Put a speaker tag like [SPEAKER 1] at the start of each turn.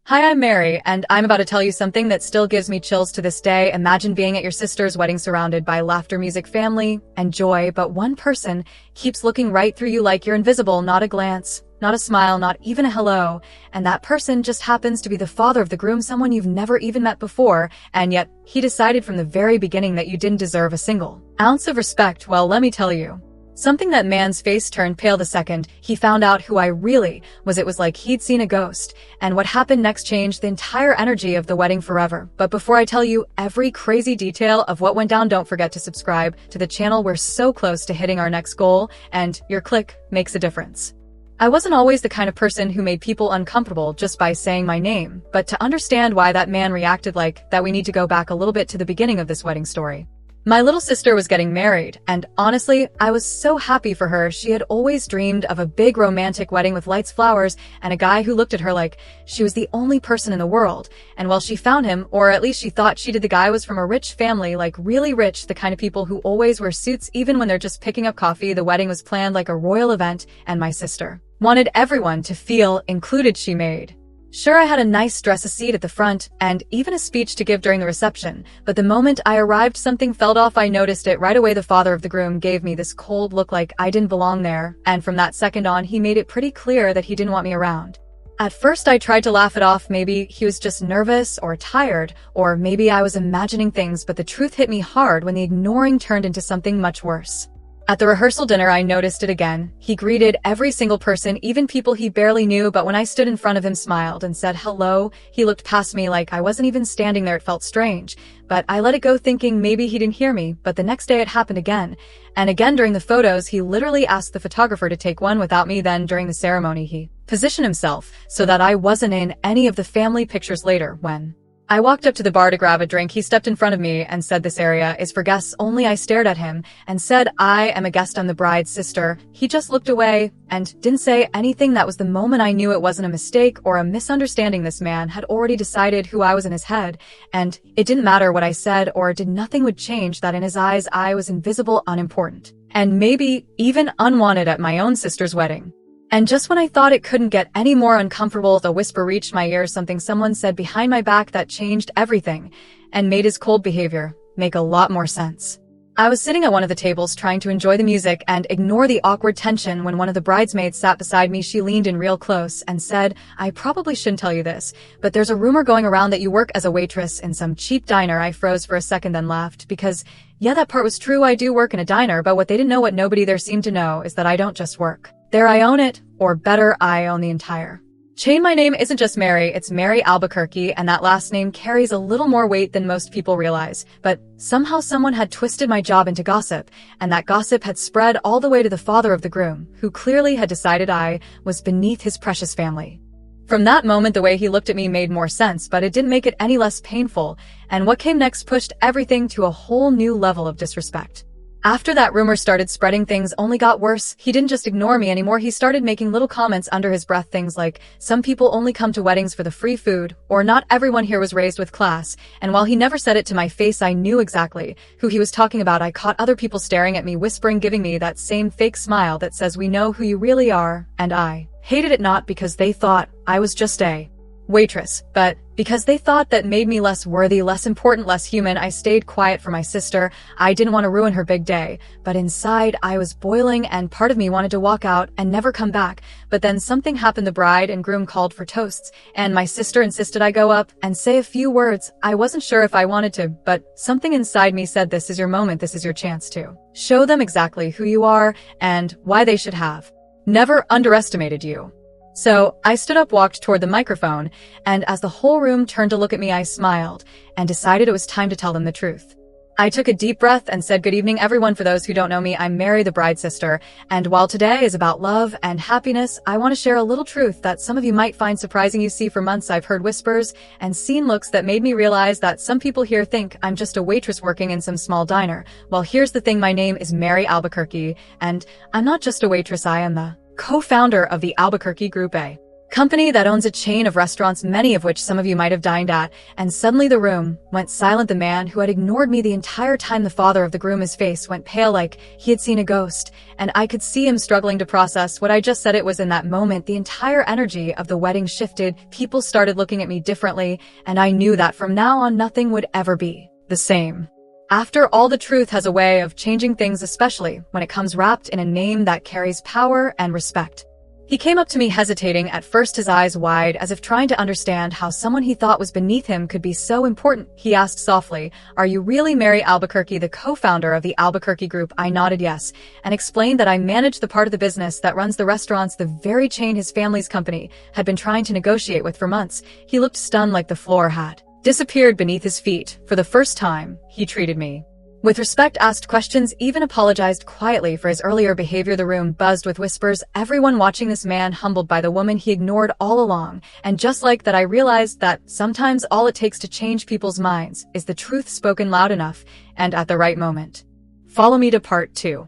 [SPEAKER 1] Hi, I'm Mary, and I'm about to tell you something that still gives me chills to this day. Imagine being at your sister's wedding surrounded by laughter, music, family, and joy, but one person keeps looking right through you like you're invisible, not a glance, not a smile, not even a hello. And that person just happens to be the father of the groom, someone you've never even met before, and yet he decided from the very beginning that you didn't deserve a single ounce of respect. Well, let me tell you. Something that man's face turned pale the second he found out who I really was. It was like he'd seen a ghost, and what happened next changed the entire energy of the wedding forever. But before I tell you every crazy detail of what went down, don't forget to subscribe to the channel. We're so close to hitting our next goal, and your click makes a difference. I wasn't always the kind of person who made people uncomfortable just by saying my name, but to understand why that man reacted like that, we need to go back a little bit to the beginning of this wedding story. My little sister was getting married, and honestly, I was so happy for her. She had always dreamed of a big romantic wedding with lights, flowers, and a guy who looked at her like she was the only person in the world. And well, she found him, or at least she thought she did. The guy was from a rich family, like really rich, the kind of people who always wear suits even when they're just picking up coffee. The wedding was planned like a royal event, and my sister wanted everyone to feel included. She made sure I had a nice dress, a seat at the front, and even a speech to give during the reception. But the moment I arrived, something fell off. I noticed it right away. The father of the groom gave me this cold look like I didn't belong there, and from that second on, he made it pretty clear that he didn't want me around. At first, I tried to laugh it off. Maybe he was just nervous or tired, or maybe I was imagining things, but the truth hit me hard when the ignoring turned into something much worse. At the rehearsal dinner, I noticed it again. He greeted every single person, even people he barely knew, but when I stood in front of him, smiled, and said hello, he looked past me like I wasn't even standing there. It felt strange, but I let it go, thinking maybe he didn't hear me. But the next day it happened again. And again during the photos, he literally asked the photographer to take one without me. Then during the ceremony, he positioned himself so that I wasn't in any of the family pictures. Later, when I walked up to the bar to grab a drink, he stepped in front of me and said, "This area is for guests only." I stared at him and said, "I am a guest, I'm the bride's sister." He just looked away and didn't say anything. That was the moment I knew it wasn't a mistake or a misunderstanding. This man had already decided who I was in his head, and it didn't matter what I said or did. Nothing would change that in his eyes I was invisible, unimportant, and maybe even unwanted at my own sister's wedding. And just when I thought it couldn't get any more uncomfortable, the whisper reached my ears, something someone said behind my back that changed everything and made his cold behavior make a lot more sense. I was sitting at one of the tables trying to enjoy the music and ignore the awkward tension when one of the bridesmaids sat beside me. She leaned in real close and said, "I probably shouldn't tell you this, but there's a rumor going around that you work as a waitress in some cheap diner." I froze for a second, then laughed because, yeah, that part was true. I do work in a diner, but what they didn't know, what nobody there seemed to know, is that I don't just work there, I own it, or better, I own the entire chain. My name isn't just Mary, it's Mary Albuquerque, and that last name carries a little more weight than most people realize. But somehow someone had twisted my job into gossip, and that gossip had spread all the way to the father of the groom, who clearly had decided I was beneath his precious family. From that moment, the way he looked at me made more sense, but it didn't make it any less painful, and what came next pushed everything to a whole new level of disrespect. After that rumor started spreading, things only got worse. He didn't just ignore me anymore, he started making little comments under his breath, things like, "Some people only come to weddings for the free food," or "Not everyone here was raised with class." And while he never said it to my face, I knew exactly who he was talking about. I caught other people staring at me, whispering, giving me that same fake smile that says, "We know who you really are," and I hated it, not because they thought I was just a waitress, but because they thought that made me less worthy, less important, less human. I stayed quiet for my sister. I didn't want to ruin her big day, but inside I was boiling, and part of me wanted to walk out and never come back. But then something happened. The bride and groom called for toasts, and my sister insisted I go up and say a few words. I wasn't sure if I wanted to, but something inside me said, "This is your moment, this is your chance to show them exactly who you are and why they should have never underestimated you." So I stood up, walked toward the microphone, and as the whole room turned to look at me, I smiled and decided it was time to tell them the truth. I took a deep breath and said, "Good evening, everyone. For those who don't know me, I'm Mary, the bride's sister, and while today is about love and happiness, I want to share a little truth that some of you might find surprising." You see, for months I've heard whispers and seen looks that made me realize that some people here think I'm just a waitress working in some small diner. Well, here's the thing, my name is Mary Albuquerque, and I'm not just a waitress, I am the co-founder of the Albuquerque Group, a company that owns a chain of restaurants, many of which some of you might have dined at, and suddenly the room went silent. The man who had ignored me the entire time, the father of the groom, his face went pale like he had seen a ghost, and I could see him struggling to process what I just said. It was in that moment the entire energy of the wedding shifted. People started looking at me differently, and I knew that from now on nothing would ever be the same. After all, the truth has a way of changing things, especially when it comes wrapped in a name that carries power and respect. He came up to me hesitating at first, his eyes wide, as if trying to understand how someone he thought was beneath him could be so important. He asked softly, "Are you really Mary Albuquerque, the co-founder of the Albuquerque Group?" I nodded yes, and explained that I managed the part of the business that runs the restaurants, the very chain his family's company had been trying to negotiate with for months. He looked stunned, like the floor had disappeared beneath his feet. For the first time, he treated me with respect, asked questions, even apologized quietly for his earlier behavior. The room buzzed with whispers, everyone watching this man humbled by the woman he ignored all along. And just like that, I realized that sometimes all it takes to change people's minds is the truth spoken loud enough and at the right moment. Follow me to part 2.